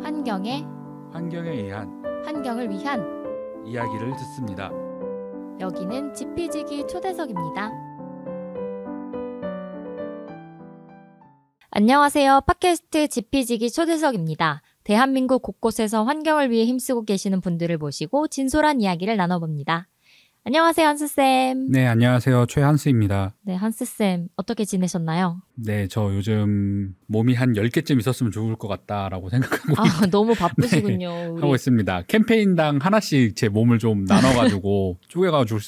환경에 의한 환경을 위한 이야기를 듣습니다. 여기는 지피지기 초대석입니다. 안녕하세요. 팟캐스트 지피지기 초대석입니다. 대한민국 곳곳에서 환경을 위해 힘쓰고 계시는 분들을 모시고 진솔한 이야기를 나눠봅니다. 안녕하세요, 한스쌤. 네, 안녕하세요. 최한스입니다. 네, 한스쌤. 어떻게 지내셨나요? 네, 저 요즘 몸이 한 10개쯤 있었으면 좋을 것 같다라고 생각하고 너무 바쁘시군요. 네, 우리. 하고 있습니다. 캠페인당 하나씩 제 몸을 좀 나눠가지고 쪼개가지고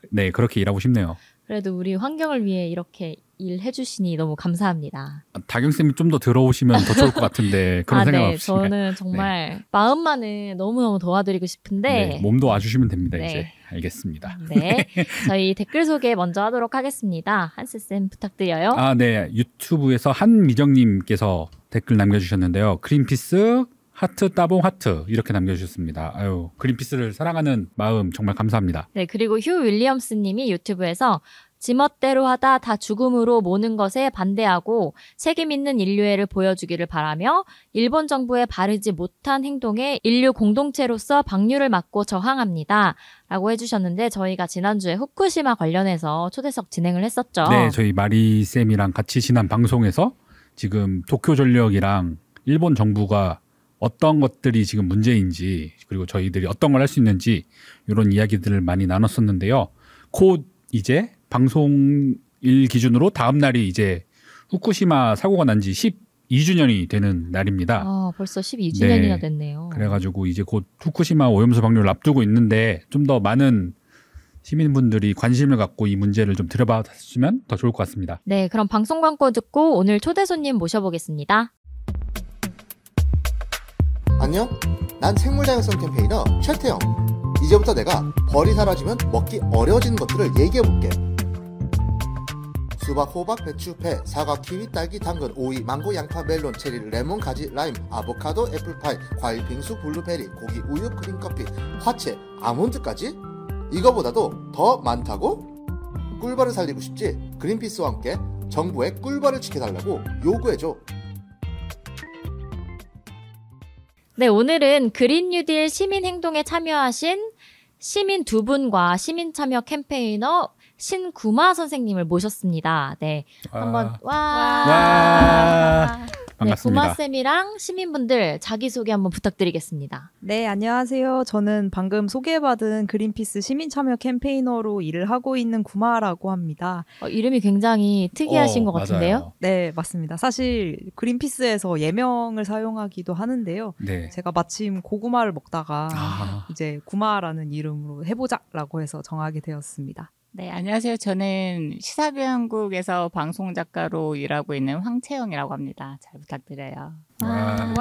네, 그렇게 일하고 싶네요. 그래도 우리 환경을 위해 이렇게 일해주시니 너무 감사합니다. 다경쌤이 좀 더 들어오시면 더 좋을 것 같은데 그런 생각 네, 없이 저는 정말 마음만은 너무너무 도와드리고 싶은데 네, 몸도 와주시면 됩니다. 네. 이제 알겠습니다. 네, 저희 댓글 소개 먼저 하도록 하겠습니다. 한스쌤 부탁드려요. 네, 유튜브에서 한미정님께서 댓글 남겨주셨는데요. 그린피스 하트 따봉 하트 이렇게 남겨주셨습니다. 아유, 그린피스를 사랑하는 마음 정말 감사합니다. 네, 그리고 휴 윌리엄스 님이 유튜브에서 지멋대로 하다 다 죽음으로 모는 것에 반대하고 책임 있는 인류애를 보여주기를 바라며 일본 정부의 바르지 못한 행동에 인류 공동체로서 방류를 막고 저항합니다. 라고 해주셨는데 저희가 지난주에 후쿠시마 관련해서 초대석 진행을 했었죠. 네, 저희 마리쌤이랑 같이 지난 방송에서 지금 도쿄전력이랑 일본 정부가 어떤 것들이 지금 문제인지 그리고 저희들이 어떤 걸 할 수 있는지 이런 이야기들을 많이 나눴었는데요. 곧 이제 방송일 기준으로 다음 날이 이제 후쿠시마 사고가 난 지 12주년이 되는 날입니다. 벌써 12주년이나 네, 됐네요. 그래가지고 이제 곧 후쿠시마 오염수 방류를 앞두고 있는데 좀 더 많은 시민분들이 관심을 갖고 이 문제를 좀 들여봤으면 더 좋을 것 같습니다. 네, 그럼 방송 광고 듣고 오늘 초대 손님 모셔보겠습니다. 안녕? 난 생물다양성 캠페이너 최태영. 이제부터 내가 벌이 사라지면 먹기 어려워지는 것들을 얘기해볼게. 수박, 호박, 배추, 배, 사과, 키위, 딸기, 당근, 오이, 망고, 양파, 멜론, 체리, 레몬, 가지, 라임, 아보카도, 애플파이, 과일, 빙수, 블루베리, 고기, 우유, 크림커피, 화채, 아몬드까지? 이거보다도 더 많다고? 꿀벌을 살리고 싶지? 그린피스와 함께 정부의 꿀벌을 지켜달라고 요구해줘. 네, 오늘은 그린 뉴딜 시민행동에 참여하신 시민 두 분과 시민 참여 캠페이너 신구마 선생님을 모셨습니다. 네, 한번 와. 반갑습니다. 네, 구마쌤이랑 시민분들 자기소개 한번 부탁드리겠습니다. 네, 안녕하세요. 저는 방금 소개받은 그린피스 시민참여 캠페이너로 일을 하고 있는 구마라고 합니다. 이름이 굉장히 특이하신 것 같은데요? 맞아요. 네, 맞습니다. 사실 그린피스에서 예명을 사용하기도 하는데요. 네. 제가 마침 고구마를 먹다가 이제 구마라는 이름으로 해보자라고 해서 정하게 되었습니다. 네, 안녕하세요. 저는 시사교양국에서 방송작가로 일하고 있는 황채영이라고 합니다. 잘 부탁드려요. 와.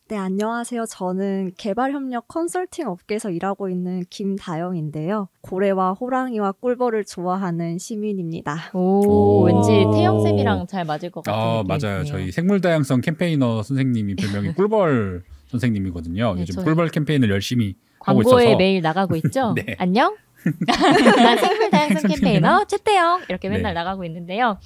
네, 안녕하세요. 저는 개발협력 컨설팅 업계에서 일하고 있는 김다영인데요. 고래와 호랑이와 꿀벌을 좋아하는 시민입니다. 오, 왠지 태영쌤이랑 잘 맞을 것 같은 느낌이 맞아요. 드네요. 저희 생물다양성 캠페이너 선생님이 별명이 꿀벌 선생님이거든요. 네, 요즘 저희 꿀벌 캠페인을 열심히 하고 광고에 있어서 매일 나가고 있죠? 네. 안녕? 난 생물다양성 캠페이너 최태영 이렇게 맨날 네. 나가고 있는데요.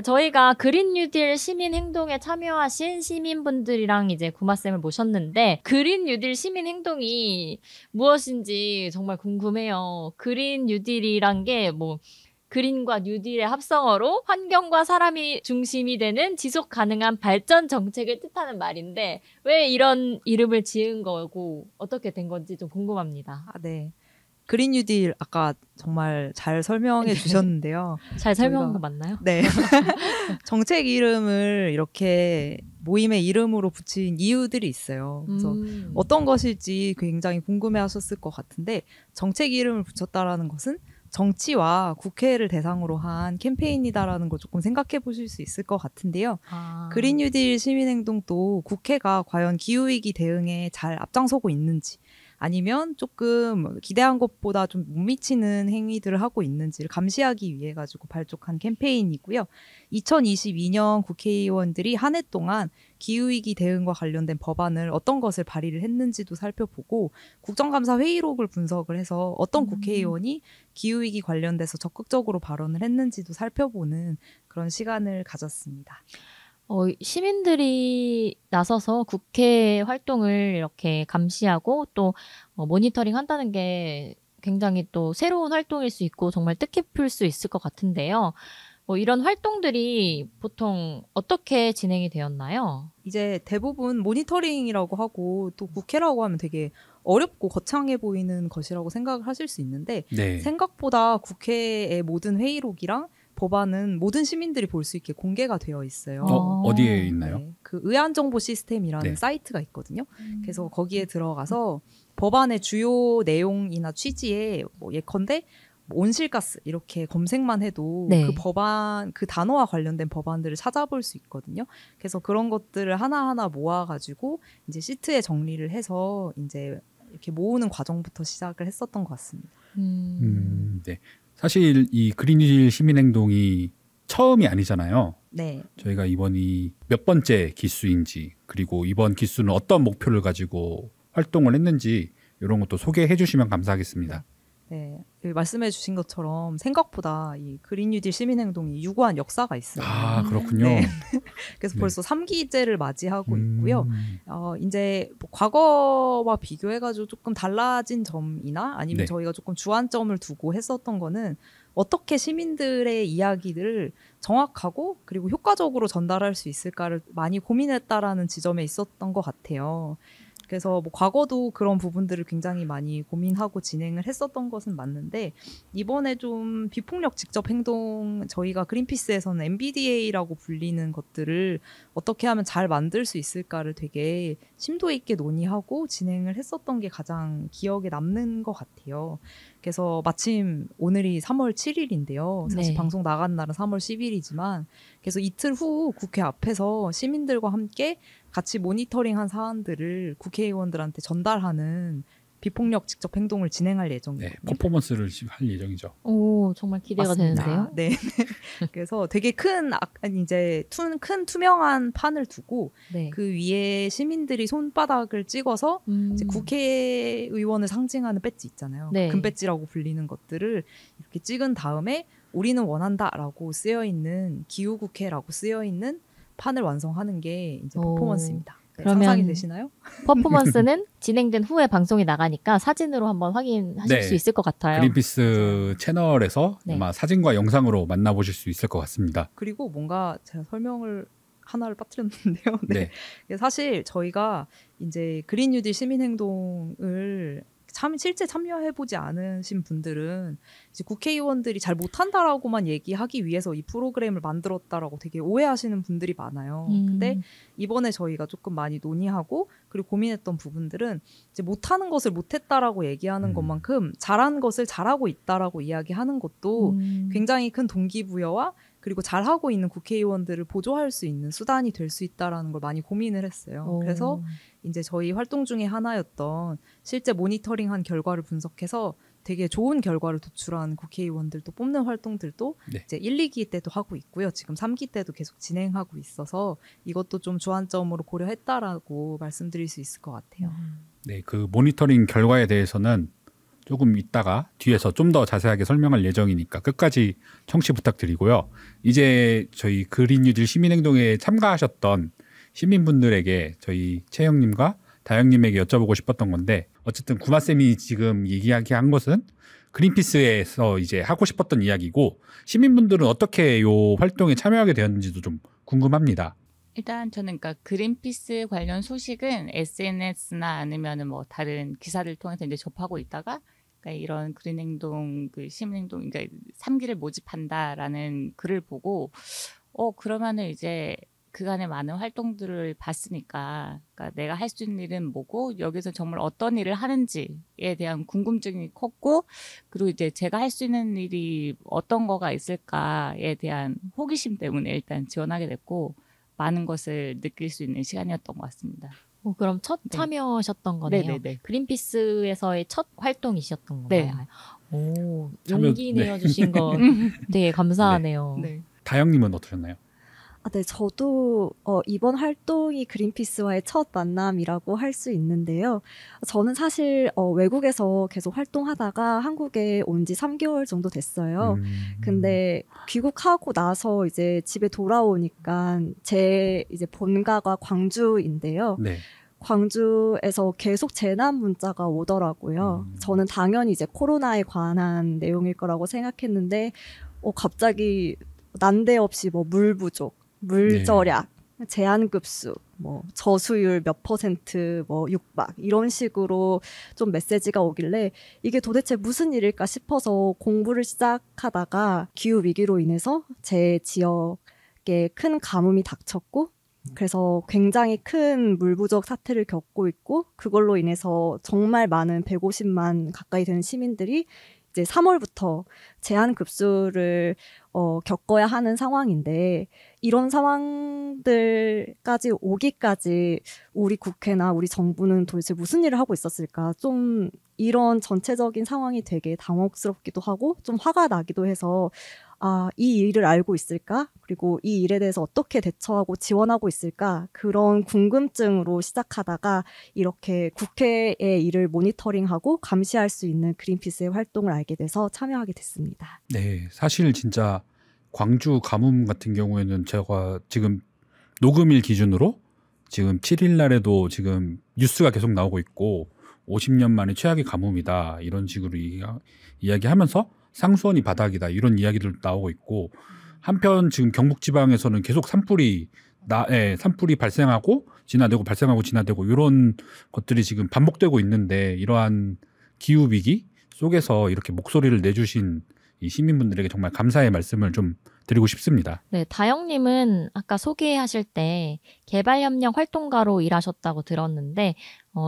저희가 그린 뉴딜 시민 행동에 참여하신 시민분들이랑 이제 구마쌤을 모셨는데 그린 뉴딜 시민 행동이 무엇인지 정말 궁금해요. 그린 뉴딜이란 게 뭐 그린과 뉴딜의 합성어로 환경과 사람이 중심이 되는 지속 가능한 발전 정책을 뜻하는 말인데 왜 이런 이름을 지은 거고 어떻게 된 건지 좀 궁금합니다. 네. 그린 뉴딜 아까 정말 잘 설명해 주셨는데요. 잘 설명한 거 맞나요? 네. 정책 이름을 이렇게 모임의 이름으로 붙인 이유들이 있어요. 그래서 어떤 것일지 굉장히 궁금해 하셨을 것 같은데 정책 이름을 붙였다라는 것은 정치와 국회를 대상으로 한 캠페인이다라는 걸 조금 생각해 보실 수 있을 것 같은데요. 그린 뉴딜 시민행동도 국회가 과연 기후위기 대응에 잘 앞장서고 있는지 아니면 조금 기대한 것보다 좀 못 미치는 행위들을 하고 있는지를 감시하기 위해 가지고 발족한 캠페인이고요. 2022년 국회의원들이 한 해 동안 기후위기 대응과 관련된 법안을 어떤 것을 발의를 했는지도 살펴보고 국정감사 회의록을 분석을 해서 어떤 국회의원이 기후위기 관련돼서 적극적으로 발언을 했는지도 살펴보는 그런 시간을 가졌습니다. 시민들이 나서서 국회 활동을 이렇게 감시하고 또 모니터링 한다는 게 굉장히 또 새로운 활동일 수 있고 정말 뜻깊을 수 있을 것 같은데요. 이런 활동들이 보통 어떻게 진행이 되었나요? 이제 대부분 모니터링이라고 하고 또 국회라고 하면 되게 어렵고 거창해 보이는 것이라고 생각을 하실 수 있는데 네. 생각보다 국회의 모든 회의록이랑 법안은 모든 시민들이 볼 수 있게 공개가 되어 있어요. 어디에 있나요? 네, 그 의안정보 시스템이라는 네. 사이트가 있거든요. 그래서 거기에 들어가서 법안의 주요 내용이나 취지에 예컨대 온실가스 이렇게 검색만 해도 네. 그 법안 그 단어와 관련된 법안들을 찾아볼 수 있거든요. 그래서 그런 것들을 하나하나 모아가지고 이제 시트에 정리를 해서 이제 이렇게 모으는 과정부터 시작을 했었던 것 같습니다. 네. 사실 이 그린 뉴딜 시민행동이 처음이 아니잖아요. 네. 저희가 이번이 몇 번째 기수인지 그리고 이번 기수는 어떤 목표를 가지고 활동을 했는지 이런 것도 소개해 주시면 감사하겠습니다. 네, 말씀해 주신 것처럼 생각보다 이 그린 뉴딜 시민행동이 유구한 역사가 있어요. 아, 그렇군요. 네. 그래서 네. 벌써 3기째를 맞이하고 있고요. 이제 뭐 과거와 비교해가지고 조금 달라진 점이나 아니면 네. 저희가 조금 주안점을 두고 했었던 거는 어떻게 시민들의 이야기들을 정확하고 그리고 효과적으로 전달할 수 있을까를 많이 고민했다라는 지점에 있었던 것 같아요. 그래서 뭐 과거도 그런 부분들을 굉장히 많이 고민하고 진행을 했었던 것은 맞는데 이번에 좀 비폭력 직접 행동 저희가 그린피스에서는 MBDA라고 불리는 것들을 어떻게 하면 잘 만들 수 있을까를 되게 심도 있게 논의하고 진행을 했었던 게 가장 기억에 남는 것 같아요. 그래서 마침 오늘이 3월 7일인데요. 사실 네. 방송 나간 날은 3월 10일이지만 그래서 이틀 후 국회 앞에서 시민들과 함께 같이 모니터링한 사안들을 국회의원들한테 전달하는 비폭력 직접 행동을 진행할 네, 예정이거든요. 퍼포먼스를 할 예정이죠. 오, 정말 기대가 맞습니다. 되는데요. 네. 그래서 되게 큰 투명한 판을 두고 네. 그 위에 시민들이 손바닥을 찍어서 이제 국회의원을 상징하는 배지 있잖아요. 네. 금배지라고 불리는 것들을 이렇게 찍은 다음에 우리는 원한다라고 쓰여 있는 기후국회라고 쓰여 있는 판을 완성하는 게 이제 오. 퍼포먼스입니다. 네, 그러면 상상이 되시나요? 퍼포먼스는 진행된 후에 방송이 나가니까 사진으로 한번 확인하실 네. 수 있을 것 같아요. 그린피스 채널에서 네. 아마 사진과 영상으로 만나보실 수 있을 것 같습니다. 그리고 뭔가 제가 설명을 하나를 빠뜨렸는데요. 네. 네. 사실 저희가 이제 그린 뉴딜 시민행동을 실제 참여해보지 않으신 분들은 이제 국회의원들이 잘 못한다라고만 얘기하기 위해서 이 프로그램을 만들었다라고 되게 오해하시는 분들이 많아요. 근데 이번에 저희가 조금 많이 논의하고 그리고 고민했던 부분들은 이제 못하는 것을 못했다라고 얘기하는 것만큼 잘하는 것을 잘하고 있다라고 이야기하는 것도 굉장히 큰 동기부여와 그리고 잘하고 있는 국회의원들을 보조할 수 있는 수단이 될 수 있다라는 걸 많이 고민을 했어요. 그래서 이제 저희 활동 중에 하나였던 실제 모니터링한 결과를 분석해서 되게 좋은 결과를 도출한 국회의원들도 뽑는 활동들도 네. 이제 1, 2기 때도 하고 있고요. 지금 3기 때도 계속 진행하고 있어서 이것도 좀 주안점으로 고려했다라고 말씀드릴 수 있을 것 같아요. 네, 그 모니터링 결과에 대해서는 조금 이따가 뒤에서 좀 더 자세하게 설명할 예정이니까 끝까지 청취 부탁드리고요. 이제 저희 그린 뉴딜 시민행동에 참가하셨던 시민분들에게 저희 채영님과 다영님에게 여쭤보고 싶었던 건데 어쨌든 구마쌤이 지금 이야기한 것은 그린피스에서 이제 하고 싶었던 이야기고 시민분들은 어떻게 이 활동에 참여하게 되었는지도 좀 궁금합니다. 일단 저는 그러니까 그린피스 관련 소식은 SNS나 아니면은 뭐 다른 기사를 통해서 이제 접하고 있다가 그러니까 이런 그린 행동, 그 시민 행동, 그러니까 3기를 모집한다라는 글을 보고 그러면은 이제 그간의 많은 활동들을 봤으니까 그러니까 내가 할 수 있는 일은 뭐고 여기서 정말 어떤 일을 하는지에 대한 궁금증이 컸고 그리고 이제 제가 할 수 있는 일이 어떤 거가 있을까에 대한 호기심 때문에 일단 지원하게 됐고 많은 것을 느낄 수 있는 시간이었던 것 같습니다. 그럼 첫 네. 참여하셨던 거네요. 네네네. 그린피스에서의 첫 활동이셨던 네. 건가요? 오, 참여- 용기 네. 내어주신 거 되게 감사하네요. 네. 다영님은 어떠셨나요? 네, 저도 이번 활동이 그린피스와의 첫 만남이라고 할 수 있는데요. 저는 사실 외국에서 계속 활동하다가 한국에 온 지 3개월 정도 됐어요. 근데 귀국하고 나서 이제 집에 돌아오니까 제 이제 본가가 광주인데요. 네. 광주에서 계속 재난 문자가 오더라고요. 저는 당연히 이제 코로나에 관한 내용일 거라고 생각했는데 갑자기 난데없이 뭐 물 부족, 물 절약, 제한급수, 뭐 저수율 몇 %, 뭐 육박 이런 식으로 좀 메시지가 오길래 이게 도대체 무슨 일일까 싶어서 공부를 시작하다가 기후 위기로 인해서 제 지역에 큰 가뭄이 닥쳤고 그래서 굉장히 큰 물 부족 사태를 겪고 있고 그걸로 인해서 정말 많은 150만 가까이 되는 시민들이 이제 3월부터 제한급수를 겪어야 하는 상황인데 이런 상황들까지 오기까지 우리 국회나 우리 정부는 도대체 무슨 일을 하고 있었을까? 좀 이런 전체적인 상황이 되게 당혹스럽기도 하고 좀 화가 나기도 해서 이 일을 알고 있을까? 그리고 이 일에 대해서 어떻게 대처하고 지원하고 있을까? 그런 궁금증으로 시작하다가 이렇게 국회의 일을 모니터링하고 감시할 수 있는 그린피스의 활동을 알게 돼서 참여하게 됐습니다. 네, 사실 진짜 광주 가뭄 같은 경우에는 제가 지금 녹음일 기준으로 지금 7일 날에도 지금 뉴스가 계속 나오고 있고 50년 만에 최악의 가뭄이다 이런 식으로 이야기하면서 상수원이 바닥이다 이런 이야기들도 나오고 있고 한편 지금 경북 지방에서는 계속 산불이 발생하고 진화되고 발생하고 진화되고 이런 것들이 지금 반복되고 있는데 이러한 기후 위기 속에서 이렇게 목소리를 내주신 이 시민분들에게 정말 감사의 말씀을 좀 드리고 싶습니다. 네, 다영님은 아까 소개하실 때 개발협력 활동가로 일하셨다고 들었는데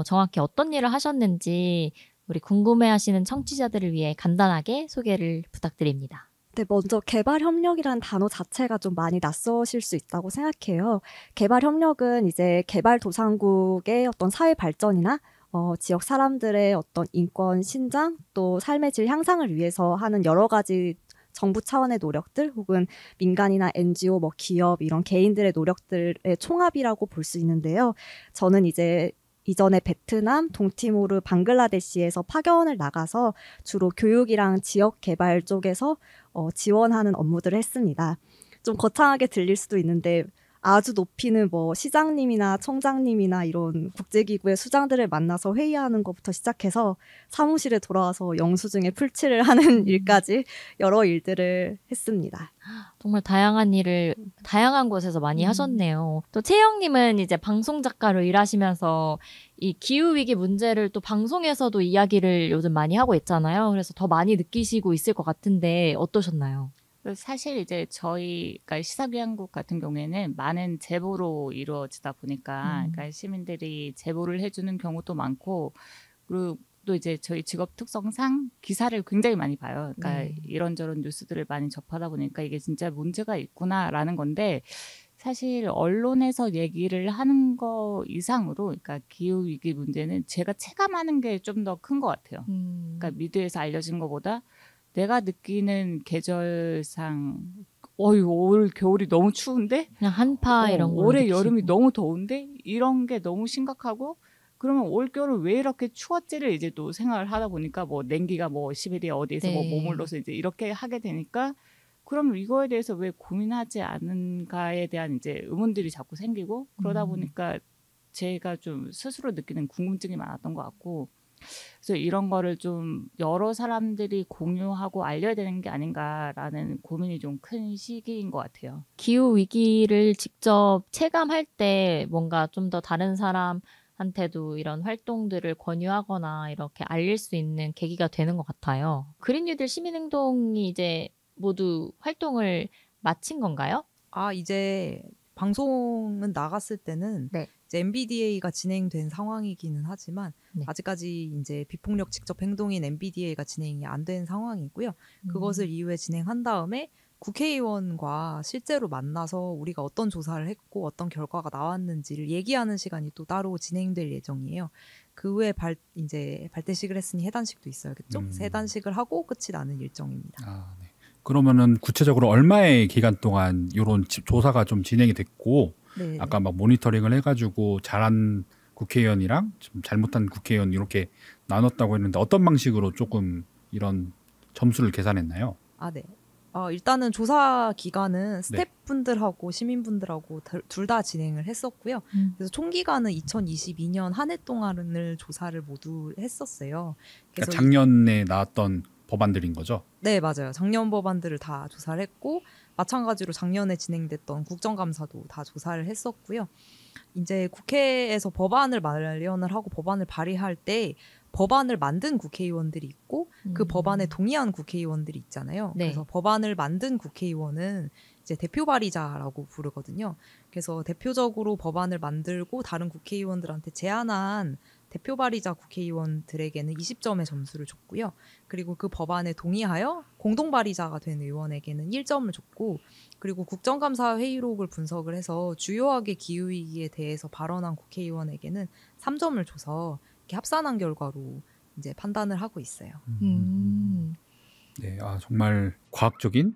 정확히 어떤 일을 하셨는지 우리 궁금해하시는 청취자들을 위해 간단하게 소개를 부탁드립니다. 네, 먼저 개발협력이라는 단어 자체가 좀 많이 낯서실 수 있다고 생각해요. 개발협력은 이제 개발도상국의 어떤 사회 발전이나 지역 사람들의 어떤 인권 신장 또 삶의 질 향상을 위해서 하는 여러 가지 정부 차원의 노력들 혹은 민간이나 NGO, 뭐 기업 이런 개인들의 노력들의 총합이라고 볼 수 있는데요. 저는 이제 이전에 베트남, 동티모르, 방글라데시에서 파견을 나가서 주로 교육이랑 지역 개발 쪽에서 지원하는 업무들을 했습니다. 좀 거창하게 들릴 수도 있는데 아주 높이는 뭐 시장님이나 청장님이나 이런 국제기구의 수장들을 만나서 회의하는 것부터 시작해서 사무실에 돌아와서 영수증에 풀칠을 하는 일까지 여러 일들을 했습니다. 정말 다양한 일을 다양한 곳에서 많이 하셨네요. 또 채영님은 이제 방송 작가로 일하시면서 이 기후위기 문제를 또 방송에서도 이야기를 요즘 많이 하고 있잖아요. 그래서 더 많이 느끼시고 있을 것 같은데 어떠셨나요? 사실 이제 저희가 시사교양국 같은 경우에는 많은 제보로 이루어지다 보니까 그러니까 시민들이 제보를 해주는 경우도 많고 그리고 또 이제 저희 직업 특성상 기사를 굉장히 많이 봐요. 그러니까 이런저런 뉴스들을 많이 접하다 보니까 이게 진짜 문제가 있구나라는 건데 사실 언론에서 얘기를 하는 거 이상으로 그러니까 기후위기 문제는 제가 체감하는 게 좀 더 큰 것 같아요. 그러니까 미디어에서 알려진 것보다 내가 느끼는 계절상 올 겨울이 너무 추운데 그냥 한파 이런 거 올해 여름이 너무 더운데 이런 게 너무 심각하고 그러면 올 겨울 왜 이렇게 추웠지를 이제 또 생각을 하다 보니까 뭐 냉기가 뭐 시베리아 어디에서 뭐 머물러서 이제 이렇게 하게 되니까 그럼 이거에 대해서 왜 고민하지 않은가에 대한 이제 의문들이 자꾸 생기고 그러다 보니까 제가 좀 스스로 느끼는 궁금증이 많았던 것 같고 그래서 이런 거를 좀 여러 사람들이 공유하고 알려야 되는 게 아닌가라는 고민이 좀 큰 시기인 것 같아요. 기후 위기를 직접 체감할 때 뭔가 좀 더 다른 사람한테도 이런 활동들을 권유하거나 이렇게 알릴 수 있는 계기가 되는 것 같아요. 그린 뉴딜 시민행동이 이제 모두 활동을 마친 건가요? 이제 방송은 나갔을 때는 이제 MBDA가 진행된 상황이기는 하지만 아직까지 이제 비폭력 직접 행동인 MBDA가 진행이 안 된 상황이고요. 그것을 이후에 진행한 다음에 국회의원과 실제로 만나서 우리가 어떤 조사를 했고 어떤 결과가 나왔는지를 얘기하는 시간이 또 따로 진행될 예정이에요. 그 후에 이제 발대식을 했으니 해단식도 있어야겠죠. 해단식을 하고 끝이 나는 일정입니다. 네. 그러면은 구체적으로 얼마의 기간 동안 이런 조사가 좀 진행이 됐고 네. 아까 막 모니터링을 해가지고 잘한 국회의원이랑 좀 잘못한 국회의원 이렇게 나눴다고 했는데 어떤 방식으로 조금 이런 점수를 계산했나요? 아, 네. 일단은 조사 기간은 스태프분들하고 시민분들하고 둘 다 진행을 했었고요. 그래서 총 기간은 2022년 한 해 동안을 조사를 모두 했었어요. 그래서 그러니까 작년에 나왔던 법안들인 거죠? 네, 맞아요. 작년 법안들을 다 조사를 했고 마찬가지로 작년에 진행됐던 국정감사도 다 조사를 했었고요. 이제 국회에서 법안을 마련을 하고 법안을 발의할 때 법안을 만든 국회의원들이 있고 그 법안에 동의한 국회의원들이 있잖아요. 네. 그래서 법안을 만든 국회의원은 이제 대표 발의자라고 부르거든요. 그래서 대표적으로 법안을 만들고 다른 국회의원들한테 제안한 대표 발의자 국회의원들에게는 20점의 점수를 줬고요. 그리고 그 법안에 동의하여 공동 발의자가 된 의원에게는 1점을 줬고, 그리고 국정감사 회의록을 분석을 해서 주요하게 기후위기에 대해서 발언한 국회의원에게는 3점을 줘서 이렇게 합산한 결과로 이제 판단을 하고 있어요. 네, 정말 과학적인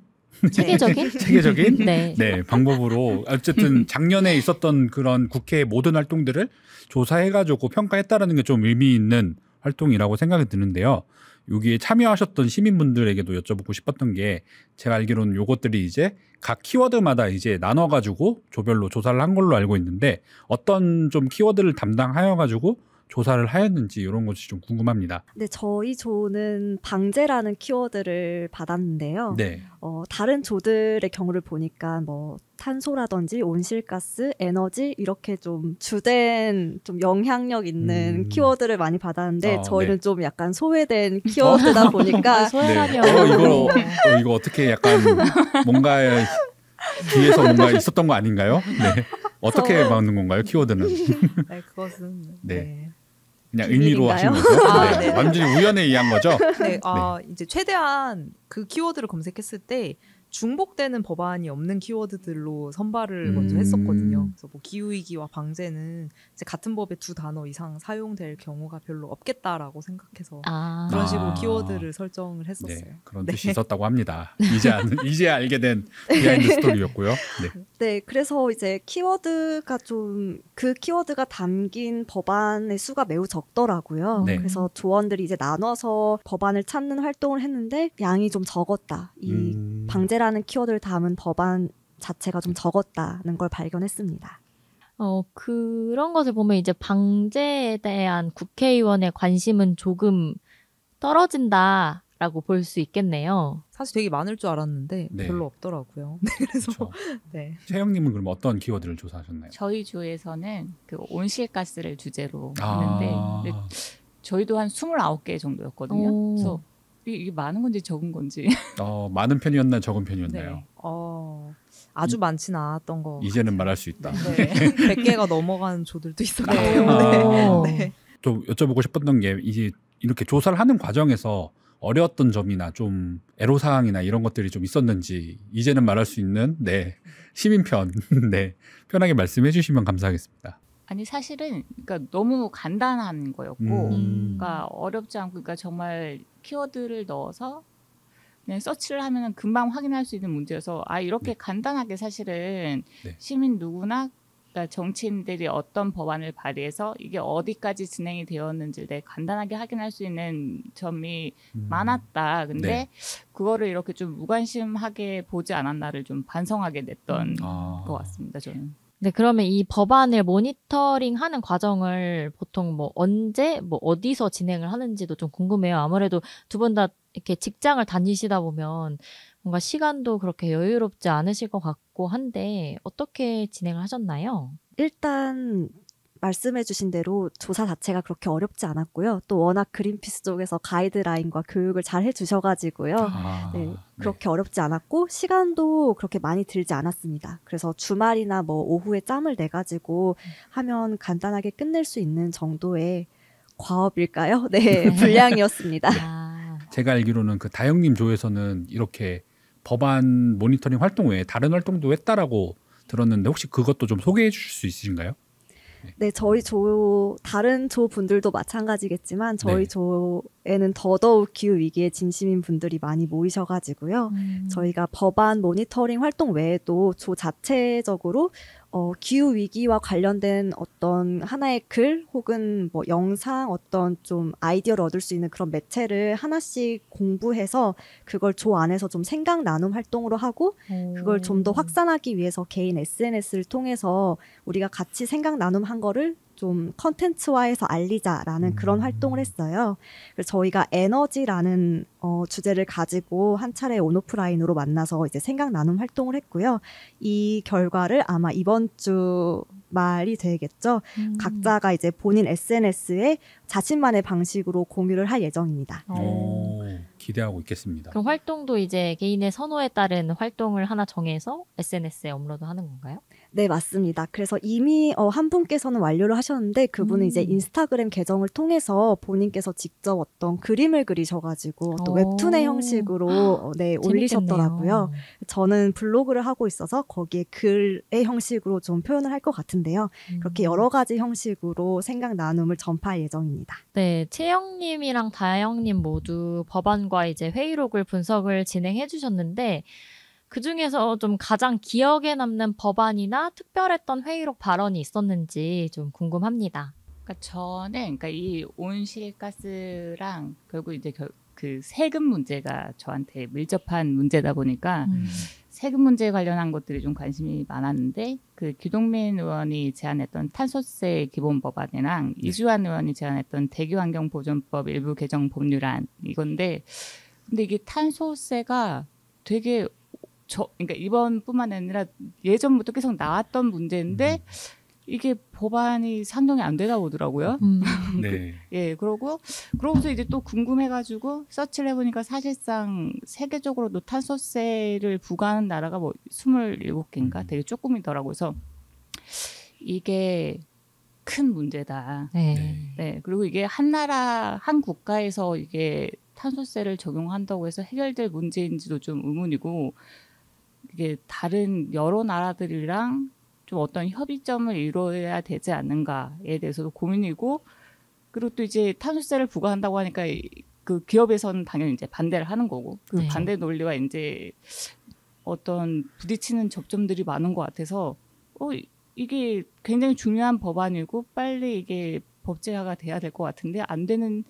체계적인 네. 방법으로 어쨌든 작년에 있었던 그런 국회의 모든 활동들을 조사해가지고 평가했다라는 게 좀 의미 있는 활동이라고 생각이 드는데요. 여기에 참여하셨던 시민분들에게도 여쭤보고 싶었던 게 제가 알기로는 요것들이 이제 각 키워드마다 이제 나눠가지고 조별로 조사를 한 걸로 알고 있는데 어떤 좀 키워드를 담당하여가지고 조사를 하였는지 이런 것이 좀 궁금합니다. 네, 저희 조는 방제라는 키워드를 받았는데요. 네. 다른 조들의 경우를 보니까 뭐 탄소라든지 온실가스, 에너지 이렇게 좀 주된 좀 영향력 있는 키워드를 많이 받았는데 저희는 네. 좀 약간 소외된 키워드다 보니까 소외라뇨. 이거 어떻게 약간 뭔가 뒤에서 뭔가 있었던 거 아닌가요? 네. 어떻게 받는 건가요? 키워드는? 네, 그것은 네. 그냥 의미로 비밀인가요? 하신 거죠? 네. 완전히 우연에 의한 거죠? 네, 이제 최대한 그 키워드를 검색했을 때 중복되는 법안이 없는 키워드들로 선발을 먼저 했었거든요. 그래서 뭐 기후위기와 방제는 이제 같은 법의 두 단어 이상 사용될 경우가 별로 없겠다라고 생각해서 그런 식으로 키워드를 설정을 했었어요. 네, 그런 뜻이 있었다고 합니다. 이제 알게 된 비하인드 스토리였고요. 네. 네, 그래서 이제 키워드가 좀 그 키워드가 담긴 법안의 수가 매우 적더라고요. 네. 그래서 조원들이 이제 나눠서 법안을 찾는 활동을 했는데 양이 좀 적었다. 이 방제라는 키워드를 담은 법안 자체가 좀 적었다는 걸 발견했습니다. 그런 것을 보면 이제 방제에 대한 국회의원의 관심은 조금 떨어진다라고 볼 수 있겠네요. 사실 되게 많을 줄 알았는데 네. 별로 없더라고요. 네, 그래서 그렇죠. 네. 최영님은 그럼 어떤 키워드를 조사하셨나요? 저희 조에서는 그 온실가스를 주제로 했는데 근데 저희도 한 29개 정도였거든요. 그래서 이게 많은 건지 적은 건지. 많은 편이었나 적은 편이었나요? 네. 아주 많지는 않았던 거. 이제는 말할 수 있다. 네. 100개가 넘어간 조들도 있었기 때문에. 네. 좀 여쭤보고 싶었던 게 이제 이렇게 조사를 하는 과정에서 어려웠던 점이나 좀 애로사항이나 이런 것들이 좀 있었는지 이제는 말할 수 있는 시민편 편하게 말씀해 주시면 감사하겠습니다. 아니 사실은 그러니까 너무 간단한 거였고 그러니까 어렵지 않고 그러니까 정말 키워드를 넣어서 그냥 서치를 하면 금방 확인할 수 있는 문제여서 이렇게 간단하게 사실은 시민 누구나 그러니까 정치인들이 어떤 법안을 발의해서 이게 어디까지 진행이 되었는지를 간단하게 확인할 수 있는 점이 많았다. 근데 그거를 이렇게 좀 무관심하게 보지 않았나를 좀 반성하게 됐던 것 같습니다. 저는. 네, 그러면 이 법안을 모니터링하는 과정을 보통 뭐 언제, 뭐 어디서 진행을 하는지도 좀 궁금해요. 아무래도 두 분 다 이렇게 직장을 다니시다 보면 뭔가 시간도 그렇게 여유롭지 않으실 것 같고 한데 어떻게 진행을 하셨나요? 일단 말씀해주신 대로 조사 자체가 그렇게 어렵지 않았고요. 또 워낙 그린피스 쪽에서 가이드라인과 교육을 잘 해주셔가지고요. 네, 그렇게 어렵지 않았고 시간도 그렇게 많이 들지 않았습니다. 그래서 주말이나 뭐 오후에 짬을 내가지고 하면 간단하게 끝낼 수 있는 정도의 과업일까요? 네, 분량이었습니다. 제가 알기로는 그 다영님 조에서는 이렇게 법안 모니터링 활동 외에 다른 활동도 했다라고 들었는데 혹시 그것도 좀 소개해 주실 수 있으신가요? 네, 저희 조 다른 조 분들도 마찬가지겠지만 저희 조의 에는 더더욱 기후 위기에 진심인 분들이 많이 모이셔가지고요. 저희가 법안 모니터링 활동 외에도 조 자체적으로 기후 위기와 관련된 어떤 하나의 글 혹은 뭐 영상 어떤 좀 아이디어를 얻을 수 있는 그런 매체를 하나씩 공부해서 그걸 조 안에서 좀 생각 나눔 활동으로 하고 그걸 좀 더 확산하기 위해서 개인 SNS를 통해서 우리가 같이 생각 나눔한 거를 좀 컨텐츠화해서 알리자라는 그런 활동을 했어요. 그래서 저희가 에너지라는 주제를 가지고 한 차례 온오프라인으로 만나서 이제 생각 나눔 활동을 했고요. 이 결과를 아마 이번 주 말이 되겠죠. 각자가 이제 본인 SNS에 자신만의 방식으로 공유를 할 예정입니다. 기대하고 있겠습니다. 그럼 활동도 이제 개인의 선호에 따른 활동을 하나 정해서 SNS에 업로드하는 건가요? 네, 맞습니다. 그래서 이미 한 분께서는 완료를 하셨는데 그분은 이제 인스타그램 계정을 통해서 본인께서 직접 어떤 그림을 그리셔가지고 또 웹툰의 형식으로 네, 올리셨더라고요. 저는 블로그를 하고 있어서 거기에 글의 형식으로 좀 표현을 할 것 같은데요. 그렇게 여러 가지 형식으로 생각 나눔을 전파할 예정입니다. 네, 채영님이랑 다영님 모두 법안과 이제 회의록을 분석을 진행해 주셨는데 그 중에서 좀 가장 기억에 남는 법안이나 특별했던 회의록 발언이 있었는지 좀 궁금합니다. 그러니까 저는 그러니까 이 온실가스랑 결국 이제 그 세금 문제가 저한테 밀접한 문제다 보니까 세금 문제에 관련한 것들이 좀 관심이 많았는데 그 기동민 의원이 제안했던 탄소세 기본 법안이랑 이주환 의원이 제안했던 대기환경보존법 일부 개정 법률안 이건데 근데 이게 탄소세가 되게 그러니까 이번뿐만 아니라 예전부터 계속 나왔던 문제인데 이게 법안이 상정이 안 되다 보더라고요. 네. 예, 그러고서 이제 또 궁금해가지고 서치를 해보니까 사실상 세계적으로도 탄소세를 부과하는 나라가 뭐 27개인가 되게 조금이더라고요. 그래서 이게 큰 문제다. 네. 그리고 이게 한 국가에서 이게 탄소세를 적용한다고 해서 해결될 문제인지도 좀 의문이고 이게 다른 여러 나라들이랑 좀 어떤 협의점을 이루어야 되지 않는가에 대해서도 고민이고 그리고 또 이제 탄소세를 부과한다고 하니까 그 기업에서는 당연히 이제 반대를 하는 거고 그 반대 논리와 이제 어떤 부딪히는 접점들이 많은 것 같아서 이게 굉장히 중요한 법안이고 빨리 이게 법제화가 돼야 될 것 같은데 안 되는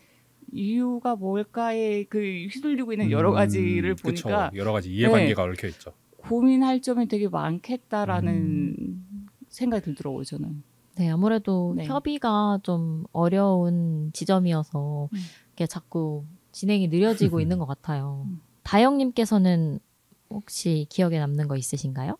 이유가 뭘까에 그 휘둘리고 있는 여러 가지를 보니까 여러 가지 이해관계가 얽혀 있죠. 고민할 점이 되게 많겠다라는 생각이 들더라고요, 저는. 네, 아무래도 협의가 좀 어려운 지점이어서 이게 자꾸 진행이 느려지고 있는 것 같아요. 다영님께서는 혹시 기억에 남는 거 있으신가요?